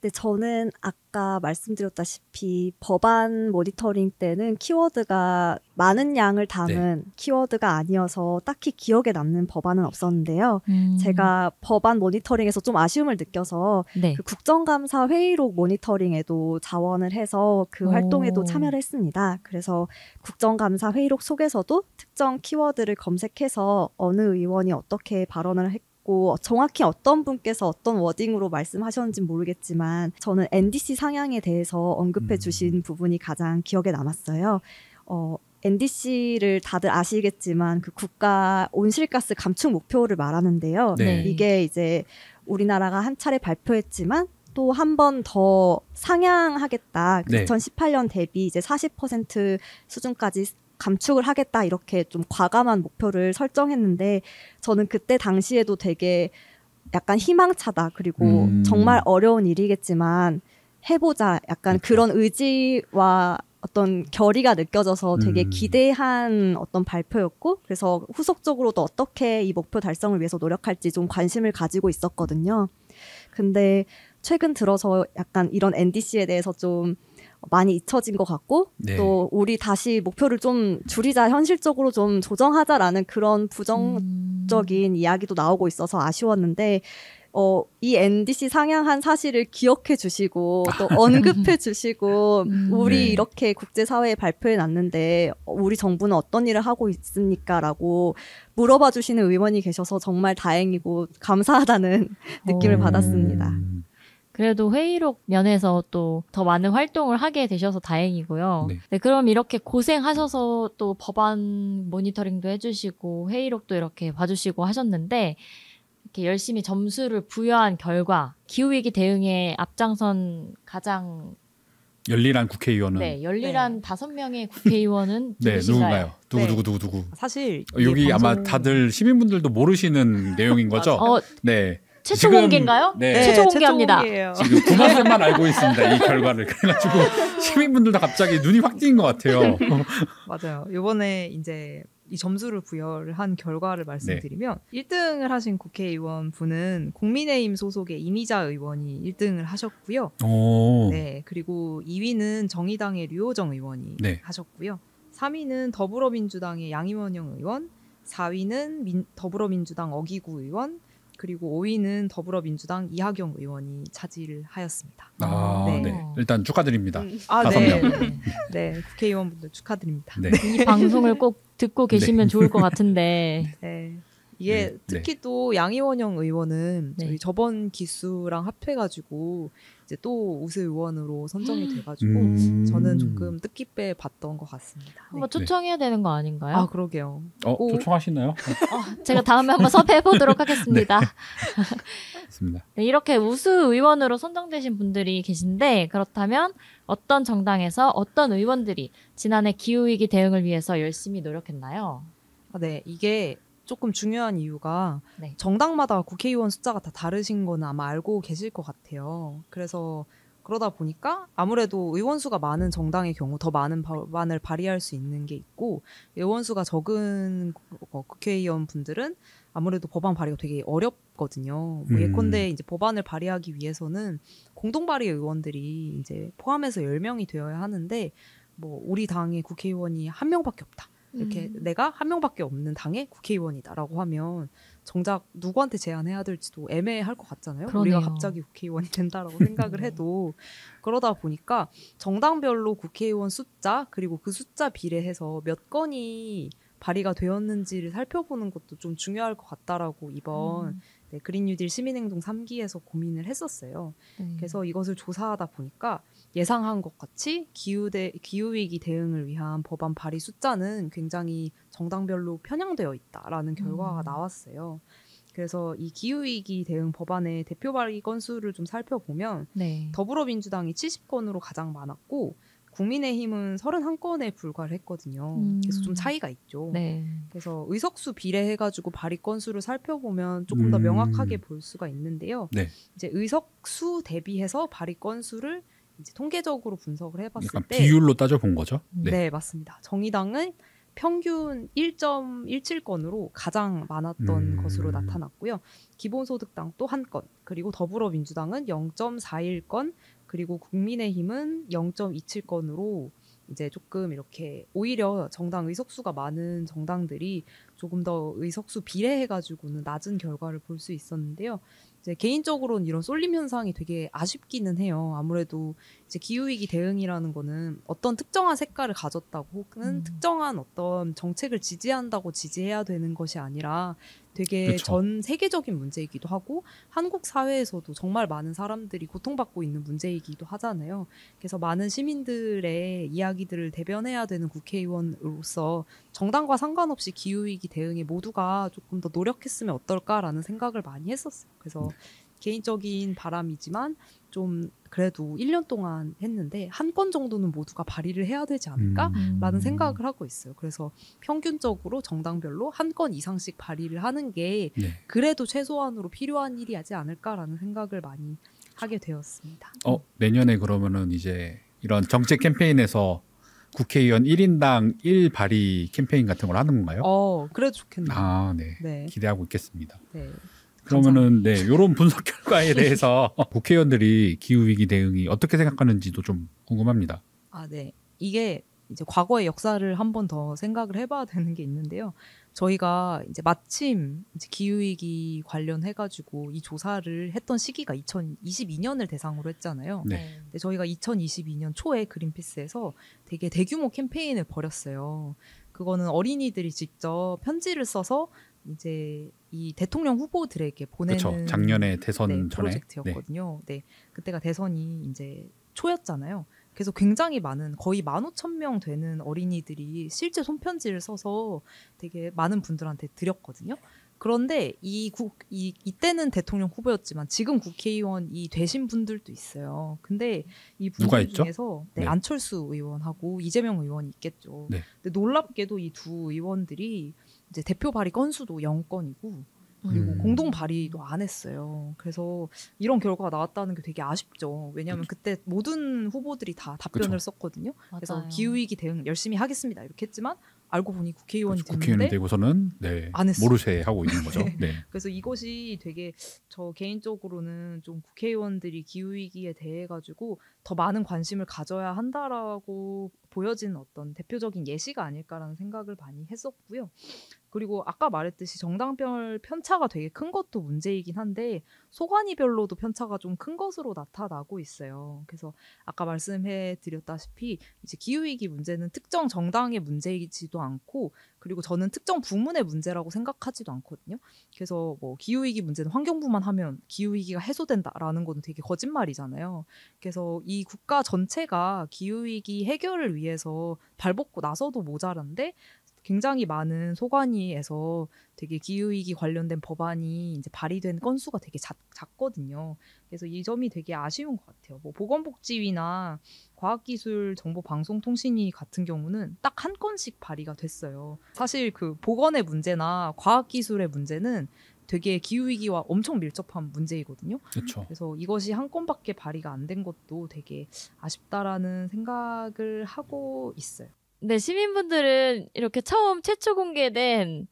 네, 저는 아까 말씀드렸다시피 법안 모니터링 때는 키워드가 많은 양을 담은 키워드가 아니어서 딱히 기억에 남는 법안은 없었는데요. 제가 법안 모니터링에서 좀 아쉬움을 느껴서 그 국정감사 회의록 모니터링에도 자원을 해서 그 활동에도 참여를 했습니다. 그래서 국정감사 회의록 속에서도 특정 키워드를 검색해서 어느 의원이 어떻게 발언을 했고 정확히 어떤 분께서 어떤 워딩으로 말씀하셨는지 모르겠지만 저는 NDC 상향에 대해서 언급해 주신 부분이 가장 기억에 남았어요. NDC를 다들 아시겠지만 그 국가 온실가스 감축 목표를 말하는데요. 이게 이제 우리나라가 한 차례 발표했지만 또 한 번 더 상향하겠다. 2018년 대비 이제 40% 수준까지 감축을 하겠다 이렇게 좀 과감한 목표를 설정했는데 저는 그때 당시에도 되게 약간 희망차다 그리고 정말 어려운 일이겠지만 해보자 약간 그런 의지와 어떤 결의가 느껴져서 되게 기대한 어떤 발표였고 그래서 후속적으로도 어떻게 이 목표 달성을 위해서 노력할지 좀 관심을 가지고 있었거든요. 근데 최근 들어서 약간 이런 NDC에 대해서 좀 많이 잊혀진 것 같고 또 우리 다시 목표를 좀 줄이자 현실적으로 좀 조정하자라는 그런 부정적인 이야기도 나오고 있어서 아쉬웠는데 이 NDC 상향한 사실을 기억해 주시고 또 언급해 주시고 우리 이렇게 국제사회에 발표해 놨는데 우리 정부는 어떤 일을 하고 있습니까? 라고 물어봐 주시는 의원이 계셔서 정말 다행이고 감사하다는 느낌을 받았습니다. 그래도 회의록 면에서 또 더 많은 활동을 하게 되셔서 다행이고요. 네. 네, 그럼 이렇게 고생하셔서 또 법안 모니터링도 해주시고 회의록도 이렇게 봐주시고 하셨는데 이렇게 열심히 점수를 부여한 결과 기후위기 대응에 앞장선 가장 열일한 국회의원은 네, 열일한 5명의 국회의원은 네, 누구신가요? 누군가요? 네. 누구? 사실 여기 이게 아마 방송- 다들 시민분들도 모르시는 내용인 거죠? 네. 최초 지금- 공개인가요? 네. 최초 공개합니다. 공개예요. 지금 구마쌤만 알고 있습니다. 이 결과를. 그래가지고 시민분들도 갑자기 눈이 확 띄인 것 같아요. 맞아요. 이번에 이제 이 점수를 부여를 한 결과를 말씀드리면 1등을 하신 국회의원 분은 국민의힘 소속의 이미자 의원이 1등을 하셨고요. 오. 네, 그리고 2위는 정의당의 류호정 의원이 네. 하셨고요. 3위는 더불어민주당의 양임원영 의원, 4위는 더불어민주당 어기구 의원, 그리고 5위는 더불어민주당 이하경 의원이 차지를 하였습니다. 아, 네. 네. 일단 축하드립니다. 아, 5명. 네. 네, 국회의원분들 축하드립니다. 네. 이 방송을 꼭 듣고 계시면 좋을 것 같은데 네. 이게 네, 특히 또 양이원영 의원은 네. 저희 저번 기수랑 합해가지고 이제 또 우수 의원으로 선정이 돼가지고 저는 조금 뜻깊게 봤던 것 같습니다. 네. 한번 초청해야 되는 거 아닌가요? 아 그러게요. 오. 초청하시나요? 제가 다음에 한번 섭외해 보도록 하겠습니다. 맞습니다. 네, 이렇게 우수 의원으로 선정되신 분들이 계신데 그렇다면 어떤 정당에서 어떤 의원들이 지난해 기후위기 대응을 위해서 열심히 노력했나요? 네, 이게 조금 중요한 이유가 네. 정당마다 국회의원 숫자가 다 다르신 거는 아마 알고 계실 것 같아요. 그래서 그러다 보니까 아무래도 의원 수가 많은 정당의 경우 더 많은 법안을 발의할 수 있는 게 있고 의원 수가 적은 국회의원 분들은 아무래도 법안 발의가 되게 어렵거든요. 뭐 예컨대 이제 법안을 발의하기 위해서는 공동 발의 의원들이 이제 포함해서 10명이 되어야 하는데 뭐 우리 당의 국회의원이 1명밖에 없다. 이렇게 내가 1명밖에 없는 당의 국회의원이다라고 하면 정작 누구한테 제안해야 될지도 애매할 것 같잖아요. 그러네요. 우리가 갑자기 국회의원이 된다라고 생각을 해도 그러다 보니까 정당별로 국회의원 숫자 그리고 그 숫자 비례해서 몇 건이 발의가 되었는지를 살펴보는 것도 좀 중요할 것 같다라고 이번 네, 그린 뉴딜 시민행동 3기에서 고민을 했었어요. 그래서 이것을 조사하다 보니까 예상한 것 같이 기후위기 대응을 위한 법안 발의 숫자는 굉장히 정당별로 편향되어 있다라는 결과가 나왔어요. 그래서 이 기후위기 대응 법안의 대표 발의 건수를 좀 살펴보면 네. 더불어민주당이 70건으로 가장 많았고 국민의힘은 31건에 불과를 했거든요. 그래서 좀 차이가 있죠. 네. 그래서 의석수 비례해가지고 발의 건수를 살펴보면 조금 더 명확하게 볼 수가 있는데요. 네. 이제 의석수 대비해서 발의 건수를 이제 통계적으로 분석을 해봤을 약간 때 비율로 따져본 거죠? 네, 맞습니다. 정의당은 평균 1.17건으로 가장 많았던 것으로 나타났고요. 기본소득당 또 1건, 그리고 더불어민주당은 0.41건, 그리고 국민의힘은 0.27건으로 이제 조금 이렇게 오히려 정당 의석수가 많은 정당들이 조금 더 의석수 비례해가지고는 낮은 결과를 볼 수 있었는데요. 이제 개인적으로는 이런 쏠림 현상이 되게 아쉽기는 해요. 아무래도 이제 기후위기 대응이라는 거는 어떤 특정한 색깔을 가졌다고 혹은 특정한 어떤 정책을 지지한다고 지지해야 되는 것이 아니라 되게 그렇죠. 전 세계적인 문제이기도 하고 한국 사회에서도 정말 많은 사람들이 고통받고 있는 문제이기도 하잖아요. 그래서 많은 시민들의 이야기들을 대변해야 되는 국회의원으로서 정당과 상관없이 기후위기 대응에 모두가 조금 더 노력했으면 어떨까라는 생각을 많이 했었어요. 그래서 개인적인 바람이지만 좀 그래도 1년 동안 했는데 한 건 정도는 모두가 발의를 해야 되지 않을까라는 생각을 하고 있어요. 그래서 평균적으로 정당별로 한 건 이상씩 발의를 하는 게 네. 그래도 최소한으로 필요한 일이지 않을까라는 생각을 많이 하게 되었습니다. 내년에 그러면은 이제 이런 정책 캠페인에서 국회의원 1인당 1 발의 캠페인 같은 걸 하는 건가요? 그래도 좋겠네요. 아, 네. 네. 기대하고 있겠습니다. 네. 그러면은 네, 이런 분석 결과에 대해서 국회의원들이 기후위기 대응이 어떻게 생각하는지도 좀 궁금합니다. 네. 이게 이제 과거의 역사를 한 번 더 생각을 해봐야 되는 게 있는데요. 저희가 이제 마침 이제 기후위기 관련해가지고 이 조사를 했던 시기가 2022년을 대상으로 했잖아요. 네. 근데 저희가 2022년 초에 그린피스에서 되게 대규모 캠페인을 벌였어요. 그거는 어린이들이 직접 편지를 써서 이제 이 대통령 후보들에게 보내는 그렇죠. 작년에 대선 네, 전에 프로젝트였거든요. 네. 그때가 대선이 이제 초였잖아요. 그래서 굉장히 많은 거의 15,000명 되는 어린이들이 실제 손편지를 써서 되게 많은 분들한테 드렸거든요. 그런데 이때는 대통령 후보였지만 지금 국회의원이 되신 분들도 있어요. 근데 이 누가 분들 있죠? 중에서 네. 안철수 의원하고 이재명 의원이 있겠죠. 네. 근데 놀랍게도 이 두 의원들이 이제 대표 발의 건수도 0건이고 그리고 공동 발의도 안 했어요. 그래서 이런 결과가 나왔다는 게 되게 아쉽죠. 왜냐하면 그때 모든 후보들이 다 답변을 썼거든요. 그래서 맞아요. 기후위기 대응 열심히 하겠습니다. 이렇게 했지만 알고 보니 국회의원이 그렇죠. 국회의원이 됐는데 되고서는 안 했어요. 모르쇠 하고 있는 거죠. 네. 네. 그래서 이것이 되게 저 개인적으로는 좀 국회의원들이 기후위기에 대해 가지고 더 많은 관심을 가져야 한다라고 보여지는 어떤 대표적인 예시가 아닐까라는 생각을 많이 했었고요. 그리고 아까 말했듯이 정당별 편차가 되게 큰 것도 문제이긴 한데 소관이별로도 편차가 좀 큰 것으로 나타나고 있어요. 그래서 아까 말씀해 드렸다시피 이제 기후위기 문제는 특정 정당의 문제이지도 않고 그리고 저는 특정 부문의 문제라고 생각하지도 않거든요. 그래서 뭐 기후위기 문제는 환경부만 하면 기후위기가 해소된다라는 건 되게 거짓말이잖아요. 그래서 이 국가 전체가 기후위기 해결을 위해서 발벗고 나서도 모자란데 굉장히 많은 소관위에서 되게 기후위기 관련된 법안이 이제 발의된 건수가 되게 작거든요. 그래서 이 점이 되게 아쉬운 것 같아요. 뭐 보건복지위나 과학기술정보방송통신위 같은 경우는 딱 한 건씩 발의가 됐어요. 사실 그 보건의 문제나 과학기술의 문제는 되게 기후위기와 엄청 밀접한 문제이거든요. 그렇죠. 그래서 이것이 한 건밖에 발의가 안 된 것도 되게 아쉽다라는 생각을 하고 있어요. 네, 시민분들은 이렇게 처음 최초 공개된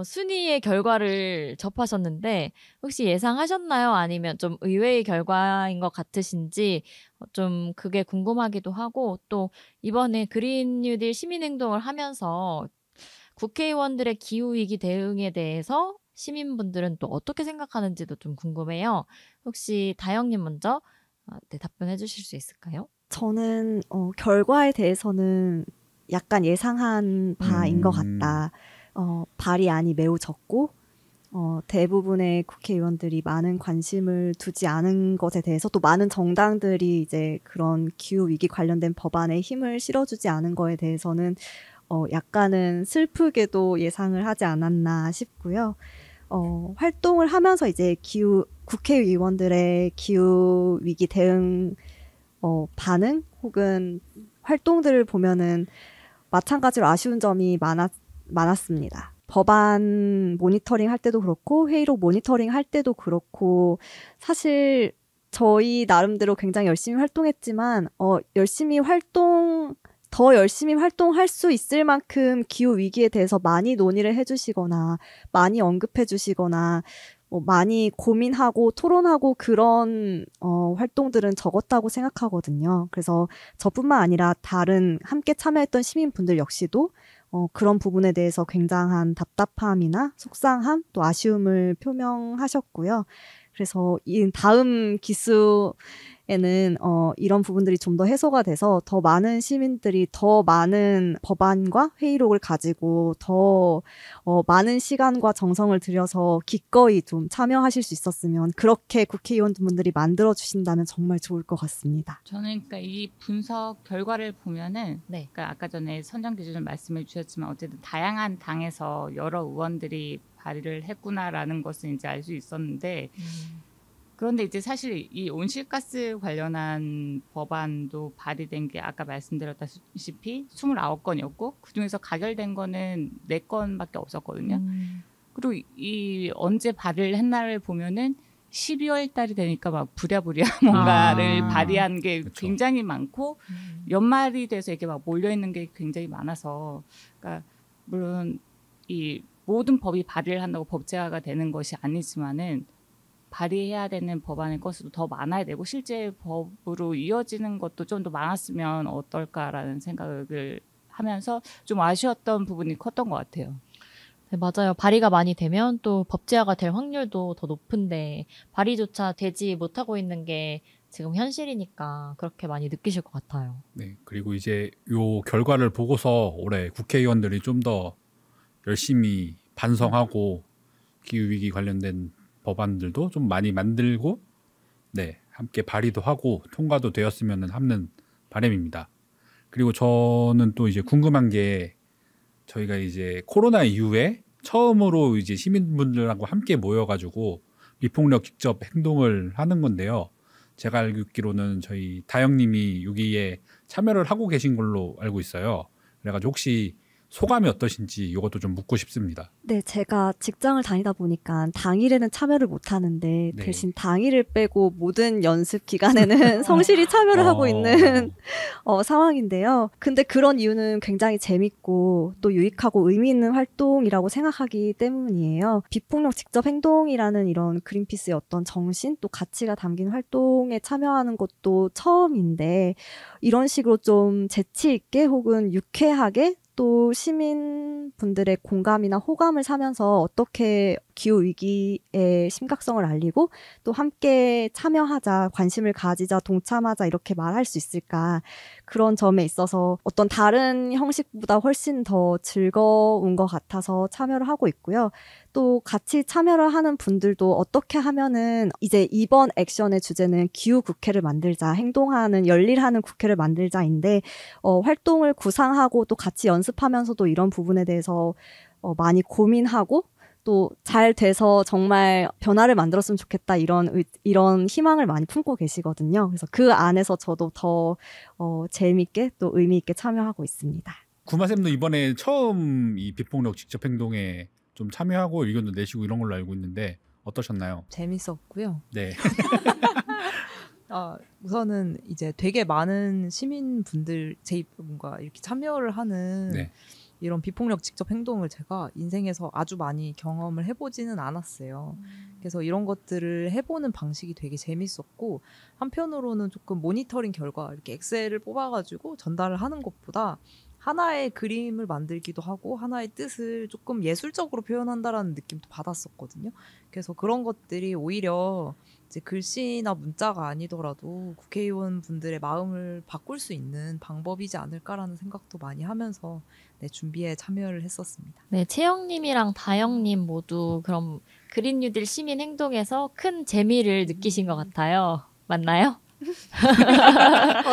순위의 결과를 접하셨는데 혹시 예상하셨나요? 아니면 좀 의외의 결과인 것 같으신지 좀 그게 궁금하기도 하고 또 이번에 그린 뉴딜 시민행동을 하면서 국회의원들의 기후위기 대응에 대해서 시민분들은 또 어떻게 생각하는지도 좀 궁금해요. 혹시 다영님 먼저 답변해 주실 수 있을까요? 저는 결과에 대해서는 약간 예상한 바인 것 같다. 발의안이 매우 적고 대부분의 국회의원들이 많은 관심을 두지 않은 것에 대해서 또 많은 정당들이 이제 그런 기후 위기 관련된 법안에 힘을 실어주지 않은 거에 대해서는 약간은 슬프게도 예상을 하지 않았나 싶고요. 활동을 하면서 이제 국회의원들의 기후 위기 대응 반응 혹은 활동들을 보면은 마찬가지로 아쉬운 점이 많았습니다. 법안 모니터링 할 때도 그렇고 회의록 모니터링 할 때도 그렇고 사실 저희 나름대로 굉장히 열심히 활동했지만 더 열심히 활동할 수 있을 만큼 기후 위기에 대해서 많이 논의를 해주시거나 많이 언급해 주시거나 많이 고민하고 토론하고 그런 활동들은 적었다고 생각하거든요. 그래서 저뿐만 아니라 다른 함께 참여했던 시민분들 역시도 그런 부분에 대해서 굉장한 답답함이나 속상함 또 아쉬움을 표명하셨고요. 그래서 이 다음 기수에는 이런 부분들이 좀 더 해소가 돼서 더 많은 시민들이 더 많은 법안과 회의록을 가지고 더 많은 시간과 정성을 들여서 기꺼이 좀 참여하실 수 있었으면 그렇게 국회의원분들이 만들어 주신다면 정말 좋을 것 같습니다. 저는 그러니까 이 분석 결과를 보면은 네. 그러니까 아까 전에 선정 기준을 말씀해 주셨지만 어쨌든 다양한 당에서 여러 의원들이 발의를 했구나라는 것은 이제 알 수 있었는데 그런데 이제 사실 이 온실가스 관련한 법안도 발의된 게 아까 말씀드렸다시피 29건이었고 그중에서 가결된 거는 4건밖에 없었거든요. 그리고 이 언제 발의를 했나를 보면은 12월 달이 되니까 막 부랴부랴 뭔가를 발의한 게 그쵸. 굉장히 많고 연말이 돼서 이렇게 막 몰려 있는 게 굉장히 많아서 그러니까 물론 이 모든 법이 발의를 한다고 법제화가 되는 것이 아니지만은 발의해야 되는 법안의 건수도 더 많아야 되고 실제 법으로 이어지는 것도 좀 더 많았으면 어떨까라는 생각을 하면서 좀 아쉬웠던 부분이 컸던 것 같아요. 네, 맞아요. 발의가 많이 되면 또 법제화가 될 확률도 더 높은데 발의조차 되지 못하고 있는 게 지금 현실이니까 그렇게 많이 느끼실 것 같아요. 네. 그리고 이제 요 결과를 보고서 올해 국회의원들이 좀 더 열심히 반성하고 기후 위기 관련된 법안들도 좀 많이 만들고 함께 발의도 하고 통과도 되었으면 하는 바람입니다. 그리고 저는 또 이제 궁금한 게 저희가 이제 코로나 이후에 처음으로 이제 시민분들하고 함께 모여가지고 비폭력 직접 행동을 하는 건데요. 제가 알기로는 저희 다영님이 여기에 참여를 하고 계신 걸로 알고 있어요. 그래가지고 혹시 소감이 어떠신지 이것도 좀 묻고 싶습니다. 네, 제가 직장을 다니다 보니까 당일에는 참여를 못 하는데 네. 대신 당일을 빼고 모든 연습 기간에는 성실히 참여를 하고 있는 상황인데요. 근데 그런 이유는 굉장히 재밌고 또 유익하고 의미 있는 활동이라고 생각하기 때문이에요. 비폭력 직접 행동이라는 이런 그린피스의 어떤 정신 또 가치가 담긴 활동에 참여하는 것도 처음인데 이런 식으로 좀 재치 있게 혹은 유쾌하게 또 시민분들의 공감이나 호감을 사면서 어떻게 기후위기의 심각성을 알리고 또 함께 참여하자, 관심을 가지자, 동참하자 이렇게 말할 수 있을까. 그런 점에 있어서 어떤 다른 형식보다 훨씬 더 즐거운 것 같아서 참여를 하고 있고요. 또 같이 참여를 하는 분들도 어떻게 하면은 이제 이번 액션의 주제는 기후국회를 만들자, 행동하는, 열일하는 국회를 만들자인데 활동을 구상하고 또 같이 연습하면서도 이런 부분에 대해서 많이 고민하고 또 잘 돼서 정말 변화를 만들었으면 좋겠다 이런 희망을 많이 품고 계시거든요. 그래서 그 안에서 저도 더 재미있게 또 의미 있게 참여하고 있습니다. 구마쌤도 이번에 처음 이 비폭력 직접 행동에 좀 참여하고 의견도 내시고 이런 걸로 알고 있는데 어떠셨나요? 재밌었고요. 네. 우선은 이제 되게 많은 시민분들 뭔가 이렇게 참여를 하는 네. 이런 비폭력 직접 행동을 제가 인생에서 아주 많이 경험을 해보지는 않았어요. 그래서 이런 것들을 해보는 방식이 되게 재밌었고 한편으로는 조금 모니터링 결과 이렇게 엑셀을 뽑아가지고 전달을 하는 것보다 하나의 그림을 만들기도 하고 하나의 뜻을 조금 예술적으로 표현한다라는 느낌도 받았었거든요. 그래서 그런 것들이 오히려 이제 글씨나 문자가 아니더라도 국회의원 분들의 마음을 바꿀 수 있는 방법이지 않을까라는 생각도 많이 하면서 준비에 참여를 했었습니다. 네, 채영님이랑 다영님 모두 그럼 그린 뉴딜 시민 행동에서 큰 재미를 느끼신 것 같아요. 맞나요?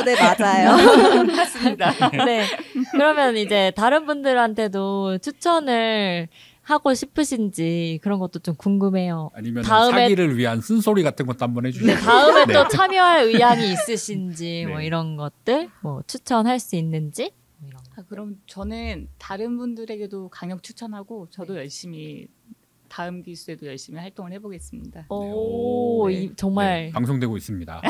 네, 맞아요. 맞습니다. 네. 그러면 이제 다른 분들한테도 추천을 하고 싶으신지 그런 것도 좀 궁금해요. 아니면 다음에- 사기를 위한 쓴소리 같은 것도 한번 해주세요. 네, 다음에 네. 또 참여할 의향이 있으신지 뭐 네. 이런 것들 뭐 추천할 수 있는지 뭐 이런 거. 그럼 저는 다른 분들에게도 강력 추천하고 저도 열심히 다음 기수에도 열심히 활동을 해보겠습니다. 오, 네. 정말 네, 방송되고 있습니다.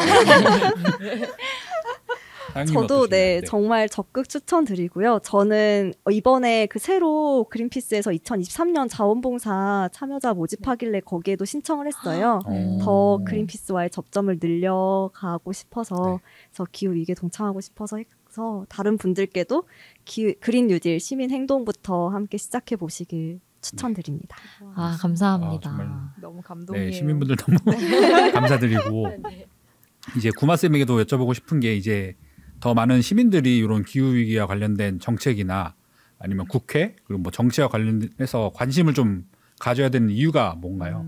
사장님 저도 어떠신가요? 정말 적극 추천드리고요. 저는 이번에 그 새로 그린피스에서 2023년 자원봉사 참여자 모집하길래 거기에도 신청을 했어요. 더 그린피스와의 접점을 늘려가고 싶어서 저 기후 위기에 동참하고 싶어서 해서 다른 분들께도 그린 뉴딜 시민 행동부터 함께 시작해 보시길 추천드립니다. 아, 감사합니다. 정말. 너무 감동이에요. 네, 시민분들 너무 감사드리고 이제 구마쌤에게도 여쭤보고 싶은 게 이제 더 많은 시민들이 이런 기후 위기와 관련된 정책이나 아니면 국회 그리고 뭐 정치와 관련해서 관심을 좀 가져야 되는 이유가 뭔가요?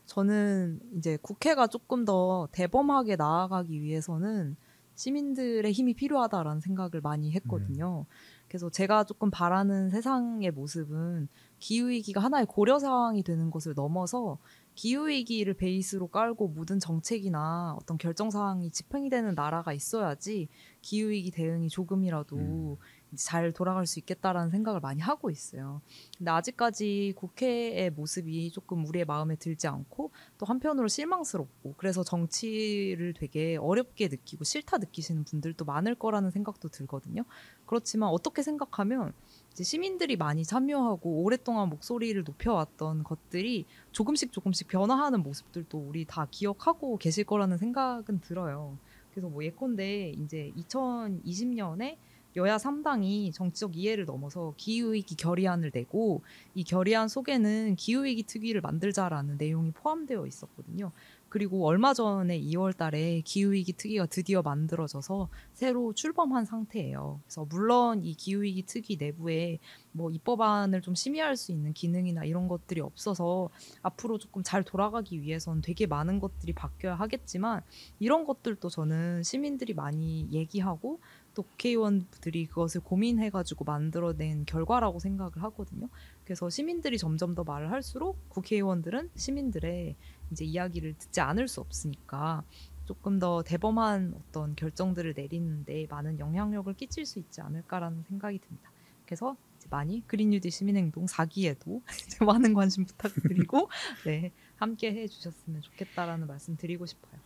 저는 이제 국회가 조금 더 대범하게 나아가기 위해서는 시민들의 힘이 필요하다라는 생각을 많이 했거든요. 그래서 제가 조금 바라는 세상의 모습은 기후위기가 하나의 고려사항이 되는 것을 넘어서 기후위기를 베이스로 깔고 모든 정책이나 어떤 결정사항이 집행이 되는 나라가 있어야지 기후위기 대응이 조금이라도 잘 돌아갈 수 있겠다라는 생각을 많이 하고 있어요. 근데 아직까지 국회의 모습이 조금 우리의 마음에 들지 않고 또 한편으로 실망스럽고 그래서 정치를 되게 어렵게 느끼고 싫다 느끼시는 분들도 많을 거라는 생각도 들거든요. 그렇지만 어떻게 생각하면 이제 시민들이 많이 참여하고 오랫동안 목소리를 높여왔던 것들이 조금씩 변화하는 모습들도 우리 다 기억하고 계실 거라는 생각은 들어요. 그래서 뭐 예컨대 이제 2020년에 여야 3당이 정치적 이해를 넘어서 기후위기 결의안을 내고 이 결의안 속에는 기후위기 특위를 만들자라는 내용이 포함되어 있었거든요. 그리고 얼마 전에 2월 달에 기후위기 특위가 드디어 만들어져서 새로 출범한 상태예요. 그래서 물론 이 기후위기 특위 내부에 뭐 입법안을 좀 심의할 수 있는 기능이나 이런 것들이 없어서 앞으로 조금 잘 돌아가기 위해선 되게 많은 것들이 바뀌어야 하겠지만 이런 것들도 저는 시민들이 많이 얘기하고 또 국회의원들이 그것을 고민해가지고 만들어낸 결과라고 생각을 하거든요. 그래서 시민들이 점점 더 말을 할수록 국회의원들은 시민들의 이제 이야기를 듣지 않을 수 없으니까 조금 더 대범한 어떤 결정들을 내리는데 많은 영향력을 끼칠 수 있지 않을까라는 생각이 듭니다. 그래서 이제 많이 그린 뉴딜 시민행동 4기에도 많은 관심 부탁드리고 네, 함께 해주셨으면 좋겠다라는 말씀 드리고 싶어요.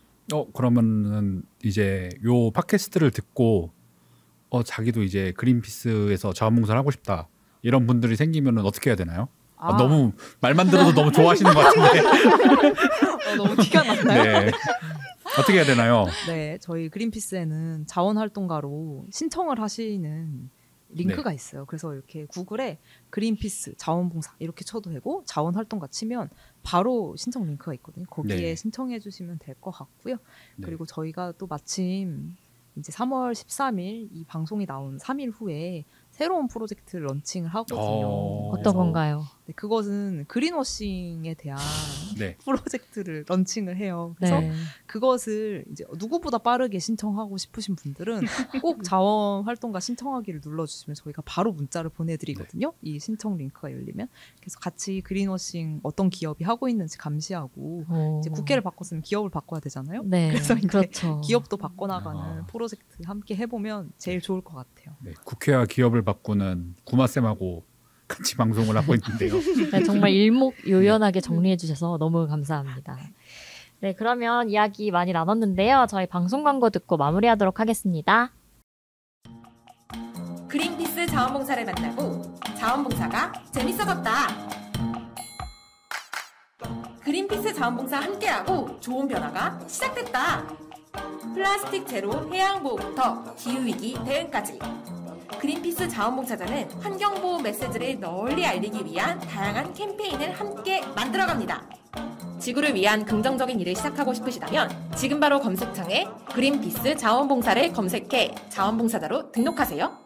그러면은 이제 요 팟캐스트를 듣고 자기도 이제 그린피스에서 자원봉사를 하고 싶다 이런 분들이 생기면은 어떻게 해야 되나요? 너무 말만 들어도 너무 좋아하시는 것 같은데. 너무 티가 났나요? 네. 어떻게 해야 되나요? 네, 저희 그린피스에는 자원활동가로 신청을 하시는 링크가 있어요. 그래서 이렇게 구글에 그린피스 자원봉사 이렇게 쳐도 되고 자원활동가 치면 바로 신청 링크가 있거든요. 거기에 네. 신청해 주시면 될 것 같고요. 네. 그리고 저희가 또 마침 이제 3월 13일 이 방송이 나온 3일 후에 새로운 프로젝트를 런칭을 하거든요. 어떤 건가요? 네, 그것은 그린워싱에 대한 네. 프로젝트를 런칭을 해요. 그래서 네. 그것을 이제 누구보다 빠르게 신청하고 싶으신 분들은 꼭 자원활동가 신청하기를 눌러주시면 저희가 바로 문자를 보내드리거든요. 이 신청 링크가 열리면. 그래서 같이 그린워싱 어떤 기업이 하고 있는지 감시하고 이제 국회를 바꿨으면 기업을 바꿔야 되잖아요. 네, 그래서 이제 그렇죠. 기업도 바꿔나가는 프로젝트 함께 해보면 제일 좋을 것 같아요. 네, 국회와 기업을 바꾸는 구마쌤하고 같이 방송을 하고 있는데요. 네, 정말 일목요연하게 정리해 주셔서 너무 감사합니다. 네, 그러면 이야기 많이 나눴는데요. 저희 방송 광고 듣고 마무리하도록 하겠습니다. 그린피스 자원봉사를 만나고 자원봉사가 재밌어졌다. 그린피스 자원봉사 함께하고 좋은 변화가 시작됐다. 플라스틱 제로 해양보호부터 기후위기 대응까지 그린피스 자원봉사자는 환경보호 메시지를 널리 알리기 위한 다양한 캠페인을 함께 만들어갑니다. 지구를 위한 긍정적인 일을 시작하고 싶으시다면 지금 바로 검색창에 그린피스 자원봉사를 검색해 자원봉사자로 등록하세요.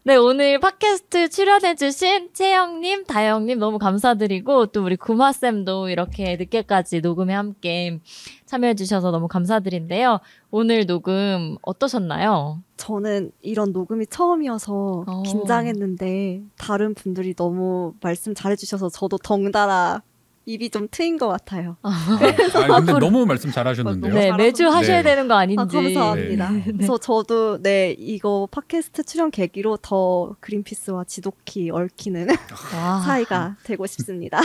네, 오늘 팟캐스트 출연해주신 채영님, 다영님 너무 감사드리고 또 우리 구마쌤도 이렇게 늦게까지 녹음에 함께 참여해주셔서 너무 감사드린데요. 오늘 녹음 어떠셨나요? 저는 이런 녹음이 처음이어서 긴장했는데 다른 분들이 너무 말씀 잘해주셔서 저도 덩달아 입이 좀 트인 것 같아요. 근데 너무 말씀 잘하셨는데요. 네, 매주 하셔야 되는 거 아닌지. 감사합니다. 네. 그래서 저도 이거 팟캐스트 출연 계기로 더 그린피스와 지독히 얽히는 사이가 되고 싶습니다.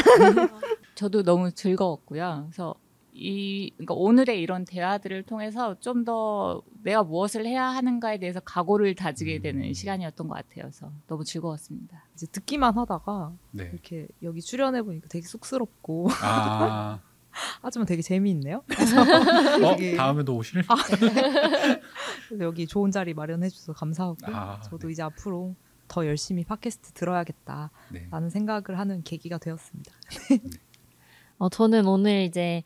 저도 너무 즐거웠고요. 그래서 그러니까 오늘의 이런 대화들을 통해서 좀 더 내가 무엇을 해야 하는가에 대해서 각오를 다지게 되는 시간이었던 것 같아요. 그래서 너무 즐거웠습니다. 이제 듣기만 하다가 네. 이렇게 여기 출연해 보니까 되게 쑥스럽고 하지만 되게 재미있네요. 다음에도 오실? 그래서 여기 좋은 자리 마련해 주셔서 감사하고 저도 네. 이제 앞으로 더 열심히 팟캐스트 들어야겠다라는 생각을 하는 계기가 되었습니다. 저는 오늘 이제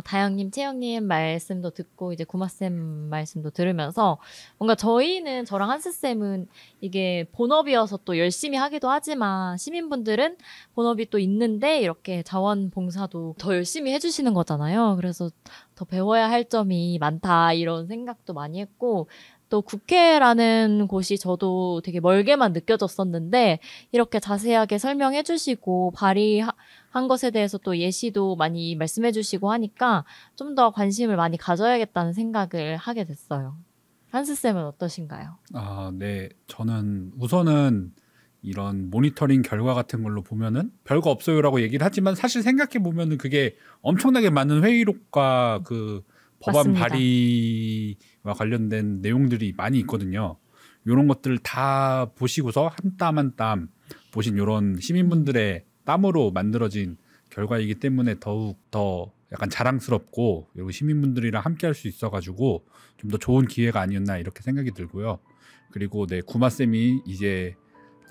다영님, 채영님 말씀도 듣고 이제 구마쌤 말씀도 들으면서 뭔가 저랑 한스쌤은 이게 본업이어서 또 열심히 하기도 하지만 시민분들은 본업이 또 있는데 이렇게 자원봉사도 더 열심히 해주시는 거잖아요. 그래서 더 배워야 할 점이 많다 이런 생각도 많이 했고 또 국회라는 곳이 저도 되게 멀게만 느껴졌었는데 이렇게 자세하게 설명해 주시고 발의한 것에 대해서 또 예시도 많이 말씀해 주시고 하니까 좀 더 관심을 많이 가져야겠다는 생각을 하게 됐어요. 한스쌤은 어떠신가요? 네. 저는 우선은 이런 모니터링 결과 같은 걸로 보면은 별거 없어요라고 얘기를 하지만 사실 생각해 보면은 그게 엄청나게 많은 회의록과 그 법안 맞습니다. 발의와 관련된 내용들이 많이 있거든요. 이런 것들을 다 보시고서 한 땀 한 땀 보신 이런 시민분들의 땀으로 만들어진 결과이기 때문에 더욱 더 약간 자랑스럽고 그리고 시민분들이랑 함께 할 수 있어가지고 좀 더 좋은 기회가 아니었나 이렇게 생각이 들고요. 그리고 구마쌤이 이제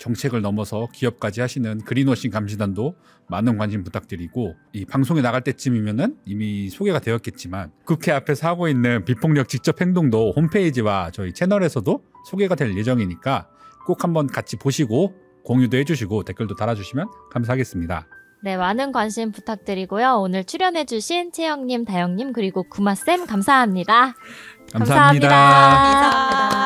정책을 넘어서 기업까지 하시는 그린워싱 감시단도 많은 관심 부탁드리고, 이 방송에 나갈 때쯤이면은 이미 소개가 되었겠지만 국회 앞에서 하고 있는 비폭력 직접 행동도 홈페이지와 저희 채널에서도 소개가 될 예정이니까 꼭 한번 같이 보시고 공유도 해주시고 댓글도 달아주시면 감사하겠습니다. 네, 많은 관심 부탁드리고요. 오늘 출연해주신 채영님, 다영님, 그리고 구마쌤 감사합니다. 감사합니다. 감사합니다.